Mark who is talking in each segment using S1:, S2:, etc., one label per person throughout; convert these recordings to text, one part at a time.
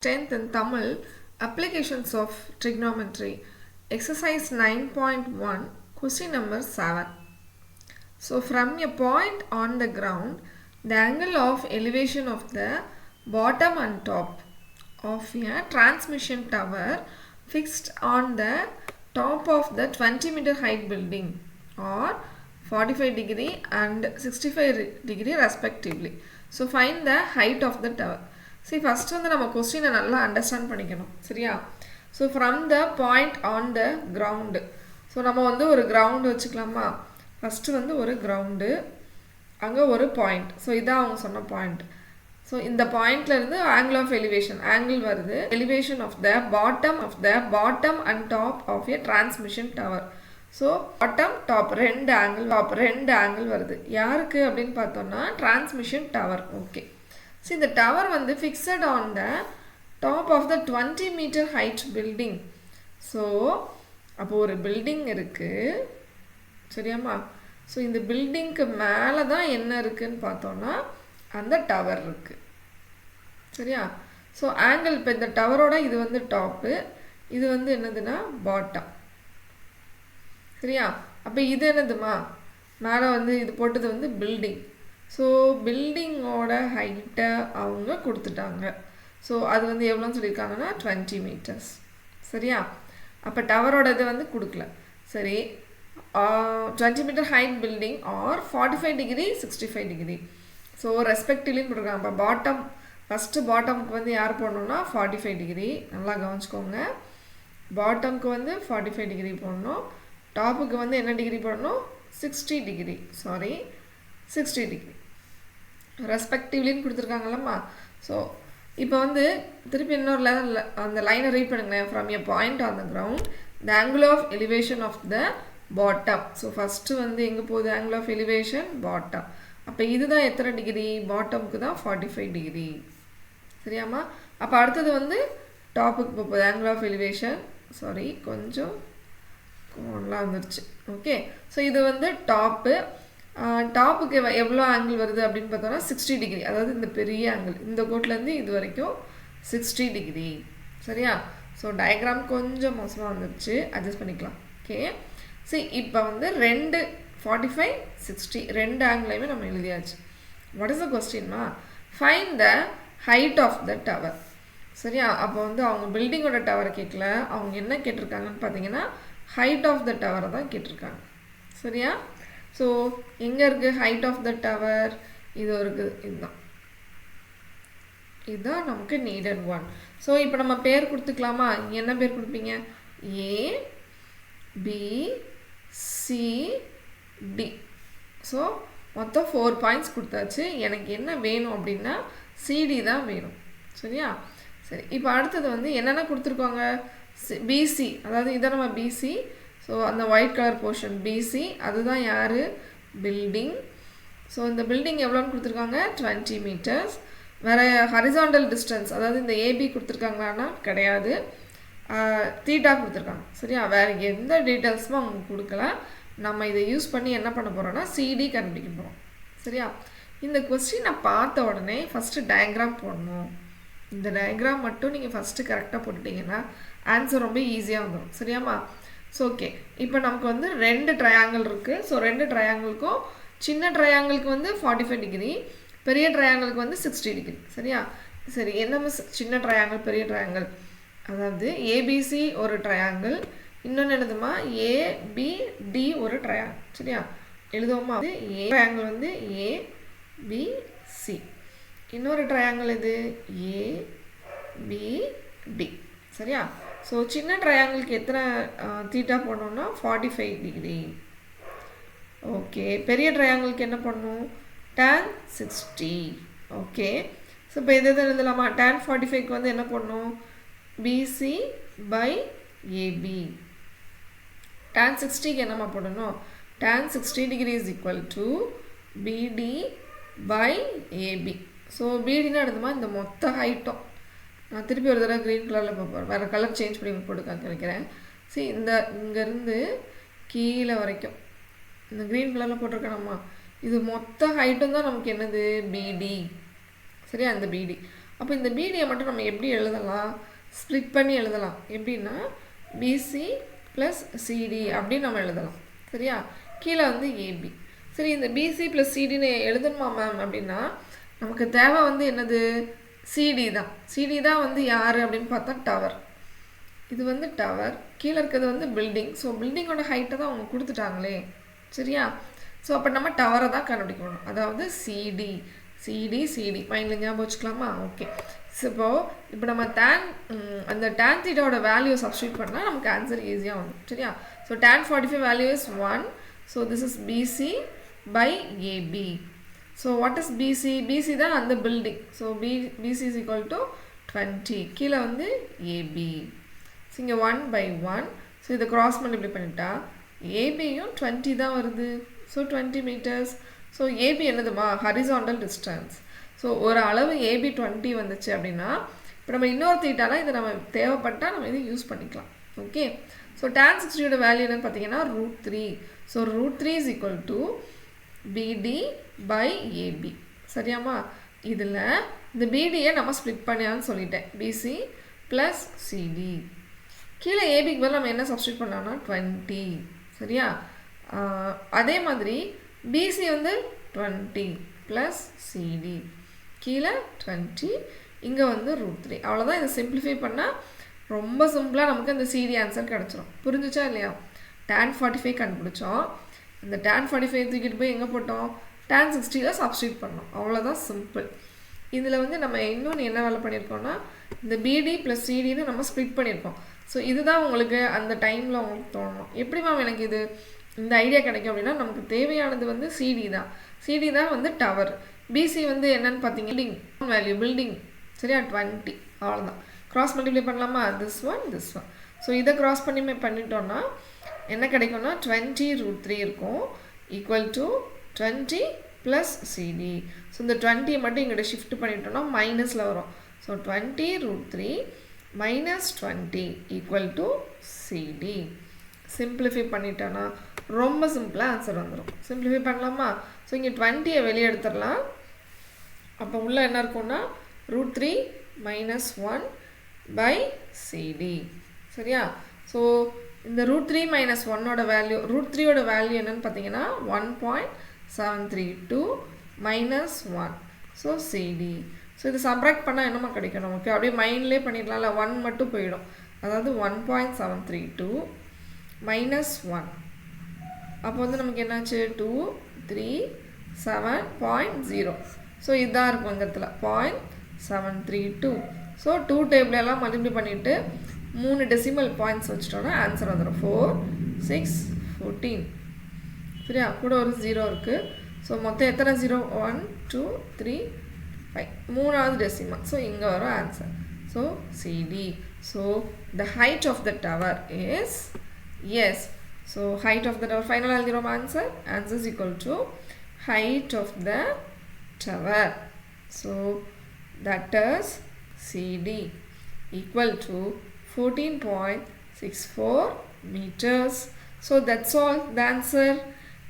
S1: 10th in Tamil, Applications of Trigonometry, Exercise 9.1, question number 7. So, from a point on the ground, the angle of elevation of the bottom and top of a transmission tower fixed on the top of the 20-meter height building or 45 degree and 65 degree respectively. So, find the height of the tower. See, first வந்து நம்ம question நல்லா understand பண்ணிக்கணும் சரியா. So from the point on the ground. So நம்ம வந்து ஒரு ground வச்சுக்கலாமா. first வந்து ஒரு ground அங்க ஒரு point. So இதான் அவங்க சொன்ன point. So இந்த pointல இருந்து angle of elevation angle வருது. elevation of the bottom and top of a transmission tower. So bottom top ரெண்டு angle வருது. யாருக்கு அப்படின்னு பார்த்தோம்னா transmission tower. Okay. See, the tower வந்து fixed on the top of the 20-meter height building. So, அப்போ ஒரு building இருக்கு சரியாமா. So, இந்த buildingக்கு மேலே தான் என்ன இருக்குன்னு பார்த்தோம்னா அந்த tower இருக்கு சரியா. So, angle இப்போ இந்த டவரோட இது வந்து top, இது வந்து என்னதுன்னா bottom சரியா. அப்போ இது என்னதுமா மேலே வந்து இது போட்டது வந்து building. ஸோ பில்டிங்கோட ஹைட்டை அவங்க கொடுத்துட்டாங்க. ஸோ அது வந்து எவ்வளோன்னு சொல்லியிருக்காங்கன்னா 20 meters சரியா. அப்போ டவரோட இது வந்து கொடுக்கல சரி. 20 meter height building are 45 degree 65 degree. So ரெஸ்பெக்டிவ்லின்னு போட்டிருக்காங்க. இப்போ பாட்டம் ஃபஸ்ட்டு பாட்டமுக்கு வந்து யார் போடணும்னா 45 degree. நல்லா கவனிச்சுக்கோங்க. பாட்டமுக்கு வந்து 45 degree போடணும். டாப்புக்கு வந்து என்ன டிகிரி போடணும் 60 degree. 60 degree ரெஸ்பெக்டிவ்லின்னு கொடுத்துருக்காங்கல்லம்மா. ஸோ இப்போ வந்து திருப்பி இன்னொரு லெவலில் அந்த லைனை ரீட் பண்ணுங்களேன். From a point on the ground the angle of elevation of the bottom. So first வந்து எங்கே போகுது ஆங்கிள் ஆஃப் எலிவேஷன் பாட்டம். அப்போ இதுதான் எத்தனை டிகிரி பாட்டமுக்கு தான் 45 degree சரியாம்மா. அப்போ அடுத்தது வந்து டாப்புக்கு போகுது ஆங்கிள் ஆஃப் எலிவேஷன் கொஞ்சம் கோணலாம் வந்துருச்சு. ஓகே. ஸோ இது வந்து டாப்பு. டாப்புக்கு எவ்வளோ ஆங்கிள் வருது அப்படின்னு பார்த்தோன்னா 60 degree. அதாவது இந்த பெரிய ஆங்கிள் இந்த கோட்லேருந்து இது வரைக்கும் 60 degree சரியா. ஸோ டயக்ராம் கொஞ்சம் மோசமாக வந்துருச்சு, அட்ஜஸ்ட் பண்ணிக்கலாம். ஓகே. சரி, இப்போ வந்து 45 60 ரெண்டு ஆங்கிளையுமே நம்ம எழுதியாச்சு. வாட் இஸ் த கொஸ்டின்னா find the height of the tower சரியா. அப்போ வந்து அவங்க பில்டிங்கோட டவரை கேட்கல, அவங்க என்ன கேட்டிருக்காங்கன்னு பார்த்தீங்கன்னா ஹைட் ஆஃப் த டவரை தான் கேட்டிருக்காங்க சரியா. ஸோ எங்கே இருக்குது ஹைட் ஆஃப் த டவர் இது இருக்குது, இதுதான் நமக்கு நீடட் ஒன். ஸோ இப்போ நம்ம பேர் கொடுத்துக்கலாமா. என்ன பேர் கொடுப்பீங்க ஏ பி சி டி. ஸோ மொத்தம் 4 பாயிண்ட்ஸ் கொடுத்தாச்சு. எனக்கு என்ன வேணும் அப்படின்னா சிடி தான் வேணும் சரியா. சரி, இப்போ அடுத்தது வந்து என்னென்ன கொடுத்துருக்காங்க பிசி, அதாவது இதை நம்ம பிசி. ஸோ அந்த ஒயிட் கலர் போர்ஷன் பிசி அதுதான் யார் பில்டிங். ஸோ இந்த பில்டிங் எவ்வளோன்னு கொடுத்துருக்காங்க 20 meters. வேறு ஹரிசாண்டல் டிஸ்டன்ஸ் அதாவது இந்த ஏபி கொடுத்துருக்காங்களான்னா கிடையாது, தீட்டா கொடுத்துருக்காங்க சரியா. வேறு எந்த டீட்டெயில்ஸும் அவங்க கொடுக்கல. நம்ம இதை யூஸ் பண்ணி என்ன பண்ண போகிறோம்னா சிடி கண்டுபிடிக்க போகிறோம் சரியா. இந்த கொஸ்டினை பார்த்த உடனே ஃபஸ்ட்டு டயக்ராம் போடணும். இந்த டயக்ராம் மட்டும் நீங்கள் ஃபஸ்ட்டு கரெக்டாக போட்டுட்டிங்கன்னா ஆன்சர் ரொம்ப ஈஸியாக வந்துடும் சரியாம்மா. ஸோ ஓகே, இப்போ நமக்கு வந்து 2 ட்ரையாங்கிள் இருக்குது. ஸோ 2 ட்ரையாங்கிளுக்கும் சின்ன ட்ரையாங்கிளுக்கு வந்து 45 degree, பெரிய ட்ரையாங்கிளுக்கு வந்து 60 degree சரியா. சரி, என்ன சின்ன ட்ரையாங்கிள் பெரிய ட்ரையாங்கிள் அதாவது ஏபிசி ஒரு ட்ரையாங்கிள், இன்னொன்று என்னதுமா ஏபிடி ஒரு ட்ரையாங்கிள் சரியா. எழுதுவோமா. ஏ ட்ரையாங்கிள் வந்து ஏபிசி, இன்னொரு ட்ரையாங்கிள் இது ஏபிடி சரியா. ஸோ சின்ன ட்ரையாங்கிளுக்கு எத்தனை தீட்டா போடணும்னா 45 degree. ஓகே, பெரிய ட்ரையாங்கிளுக்கு என்ன பண்ணணும் tan 60. ஓகே. ஸோ இப்போ எது எழுதலாமா tan 45க்கு வந்து என்ன பண்ணணும் பிசி பை ஏபி. tan 60க்கு என்னம்மா போடணும் tan 60 degree is equal to BD by AB. So பிடினா எடுத்துமா இந்த மொத்த ஹைட்டும் நான் திருப்பி ஒரு தடவை க்ரீன் கலரில் பார்ப்பேன், வேறு கலர் சேஞ்ச் பண்ணி போட்டு நினைக்கிறேன். சரி, இந்த இங்கேருந்து கீழே வரைக்கும் இந்த க்ரீன் கலரில் போட்டிருக்கேனம்மா, இது மொத்த ஹைட்டும் தான் நமக்கு என்னது பிடி சரியா. அந்த பிடி அப்போ இந்த பிடியை மட்டும் நம்ம எப்படி எழுதலாம், ஸ்ப்ளிட் பண்ணி எழுதலாம். எப்படின்னா பிசி ப்ளஸ் சிடி அப்படின்னு நம்ம எழுதலாம். சரியா, கீழே வந்து ஏபி. சரி, இந்த பிசி ப்ளஸ் சிடின்னு எழுதணுமா மேம் அப்படின்னா நமக்கு தேவை வந்து என்னது, சிடி தான். சிடி தான் வந்து யார் அப்படின்னு பார்த்தா டவர். இது வந்து டவர், கீழே இருக்கிறது வந்து பில்டிங். ஸோ பில்டிங்கோட ஹைட்டை தான் அவங்க கொடுத்துட்டாங்களே. சரியா, ஸோ அப்போ நம்ம டவரை தான் கண்டுபிடிக்கணும். அதாவது சிடி சிடி சிடி மைண்டில் ஞாபகம் வச்சுக்கலாமா? ஓகே. ஸோ இப்போ நம்ம அந்த tan தீட்டாவோட வேல்யூ சப்ஸ்டியூட் பண்ணால் நமக்கு ஆன்சர் ஈஸியாக வரும். சரியா, so tan 45 value is 1. So this is PC by AB. So what is PC? PC தான் அந்த building. So PC is equal to 20. கீழே வந்து ஏபி. ஸோ இங்கே 1/1. ஸோ இதை கிராஸ் மல்டிப்ளை பண்ணிட்டா ஏபியும் 20 தான் வருது. So 20 metres. ஸோ ஏபி என்னதுமா, ஹரிசாண்டல் டிஸ்டன்ஸ். ஸோ ஒரு அளவு ஏபி 20 வந்துச்சு அப்படின்னா இப்போ நம்ம இன்னொரு தீட்டால இதை நம்ம தேவைப்பட்டால் நம்ம இதை யூஸ் பண்ணிக்கலாம். ஓகே. ஸோ tan 60யோட வேல்யூ என்னன்னு பார்த்தீங்கன்னா √3. ஸோ √3 is equal to BD by AB. சரியாமா, இதில் இந்த பிடியை நம்ம ஸ்ப்ளிட் பண்ணியான்னு சொல்லிட்டேன். BC plus CD. கீழே ஏபிக்கு பதில் நம்ம என்ன சப்ஸ்டியூட் பண்ணலாம்னா 20. சரியா, அதே மாதிரி பிசி வந்து 20 ப்ளஸ் சிடி. கீழே 20, இங்கே வந்து √3. அவ்வளோதான். இதை சிம்பிளிஃபை பண்ணால் ரொம்ப சிம்பிளாக நமக்கு அந்த சிடி ஆன்சர் கிடச்சிரும். புரிஞ்சிச்சா இல்லையா? tan 45 கண்டுபிடிச்சோம். இந்த tan 45 தூக்கிட்டு போய் எங்கே போட்டோம், tan 60ல் சப்ஸ்டியூட் பண்ணோம். அவ்வளோதான், சிம்பிள். இதில் வந்து நம்ம இன்னொன்று என்ன வேலை பண்ணியிருக்கோம்னா இந்த பிடி ப்ளஸ் சிடின்னு நம்ம ஸ்ப்ளிட் பண்ணியிருக்கோம். ஸோ இதுதான் உங்களுக்கு அந்த டைமில் உங்களுக்கு தோணும், எப்படி மேம் எனக்கு இது இந்த ஐடியா கிடைக்கும் அப்படின்னா நமக்கு தேவையானது வந்து சிடி தான். சிடி தான் வந்து டவர். பிசி வந்து என்னன்னு பார்த்தீங்க, பில்டிங் வேல்யூ, பில்டிங். சரியா, 20. அவ்வளோதான். கிராஸ் மல்டிப்ளை பண்ணலாமா, திஸ் ஒன். ஸோ இதை கிராஸ் பண்ணிட்டோம்னா என்ன கிடைக்கும்னா 20√3 இருக்கும், equal to 20 plus CD. So இந்த 20 மட்டும் இங்கிட்ட ஷிஃப்ட் பண்ணிட்டோம்னா மைனஸில் வரும். So 20√3 minus 20 equal to CD. Simplify பண்ணிட்டோன்னா ரொம்ப சிம்பிளாக ஆன்சர் வந்துடும். சிம்பிளிஃபை பண்ணலாமா? ஸோ இங்கே 20யை வெளியே எடுத்துடலாம். அப்போ உள்ளே என்ன இருக்கும்னா √3 minus 1 by சிடி. சரியா, ஸோ இந்த √3 minus 1ஓட வேல்யூ, √3ஓட வேல்யூ என்னன்னு பார்த்தீங்கன்னா 1.732 minus 1. So CD. ஸோ இது சப்ராக்ட் பண்ணால் என்னமா கிடைக்கும் நமக்கு, அப்படியே மைண்ட்லேயே பண்ணிடலாம்ல, 1 மட்டும் போயிடும். அதாவது 1.732 minus 1. அப்போ வந்து நமக்கு என்னாச்சு 237.0. ஸோ இதுதான் இருக்கும் இந்த இடத்துல 0.732. ஸோ 2 டேபிள் எல்லாம் மல்டிப்ளை பண்ணிவிட்டு 3 டெசிமல் பாயிண்ட்ஸ் வச்சுட்டோன்னா ஆன்சர் வந்துடும் 4, 6, 14. சரியா, கூட ஒரு 0 இருக்குது. ஸோ மொத்தம் எத்தனை 0, 1, 2, 3, 5. மூணாவது டெசிமல். ஸோ இங்கே வரும் answer. So CD. So the height of the tower is, yes, so height of the tower, final algebra answer is equal to height of the tower. So that is CD equal to 14.64 meters. So that's all the answer.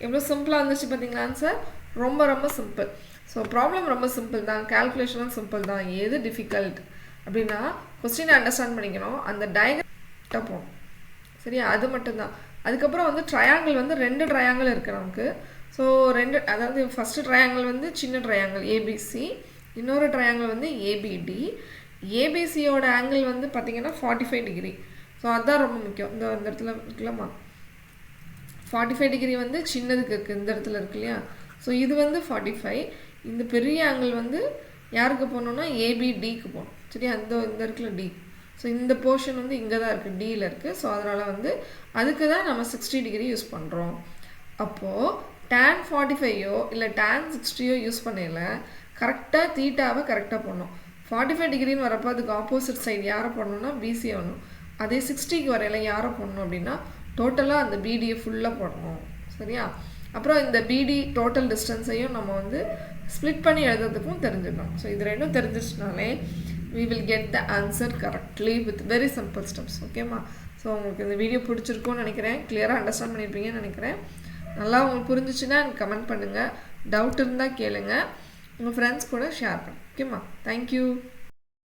S1: எவ்வளோ சிம்பிளாக வந்துச்சு பார்த்தீங்களா answer, ரொம்ப ரொம்ப simple. So problem ரொம்ப simple தான், கேல்குலேஷனும் simple தான். எது டிஃபிகல்ட் அப்படின்னா கொஸ்டினை அண்டர்ஸ்டாண்ட் பண்ணிக்கணும், அந்த டயக்ராம் போகணும். சரியா, அது மட்டும்தான். அதுக்கப்புறம் வந்து ட்ரையாங்கிள் வந்து 2 ட்ரையாங்கிள் இருக்குது நமக்கு. ஸோ 2, அதாவது ஃபஸ்ட்டு ட்ரையாங்கிள் வந்து சின்ன ட்ரையாங்கிள் ஏபிசி, இன்னொரு ட்ரையாங்கிள் வந்து ஏபிடி. ஏபிசியோட ஆங்கிள் வந்து பார்த்திங்கன்னா 45 டிகிரி. ஸோ அதுதான் ரொம்ப முக்கியம். இந்த இடத்துல இருக்கலாமா 45 டிகிரி வந்து சின்னதுக்கு இருக்குது, இந்த இடத்துல இருக்கு இல்லையா. ஸோ இது வந்து 45. இந்த பெரிய ஆங்கிள் வந்து யாருக்கு போகணுன்னா ஏபிடிக்கு போகணும். சரியா, இந்த இருக்குல்ல டி. ஸோ இந்த போர்ஷன் வந்து இங்கே தான் இருக்குது, டியில் இருக்குது. ஸோ அதனால் வந்து அதுக்கு தான் நம்ம 60 டிகிரி யூஸ் பண்ணுறோம். அப்போது tan 45யோ இல்லை tan 60யோ யூஸ் பண்ணல, கரெக்டாக தீட்டாவை கரெக்டாக போடணும். 45 டிகிரின்னு வரப்போ அதுக்கு ஆப்போசிட் சைடு யாரை போடணும்னா பிசியை வரணும். அதே 60க்கு வரையில யாரை போடணும் அப்படின்னா டோட்டலாக அந்த பிடியை ஃபுல்லாக போடணும். சரியா, அப்புறம் இந்த பிடி டோட்டல் டிஸ்டன்ஸையும் நம்ம வந்து ஸ்ப்ளிட் பண்ணி எழுதுறதுக்கும் தெரிஞ்சுக்கணும். ஸோ இது ரெண்டும் தெரிஞ்சிச்சுனாலே we will get the answer correctly with very simple steps. ஓகேம்மா. ஸோ உங்களுக்கு இந்த வீடியோ பிடிச்சிருக்கும்னு நினைக்கிறேன், கிளியராக அண்டர்ஸ்டாண்ட் பண்ணியிருப்பீங்கன்னு நினைக்கிறேன். நல்லா உங்களுக்கு புரிஞ்சிச்சுன்னா எனக்கு கமெண்ட் பண்ணுங்கள், டவுட் இருந்தால் கேளுங்கள், உங்கள் ஃப்ரெண்ட்ஸ் கூட ஷேர் பண்ணுங்கள். ஓகேம்மா, தேங்க்யூ.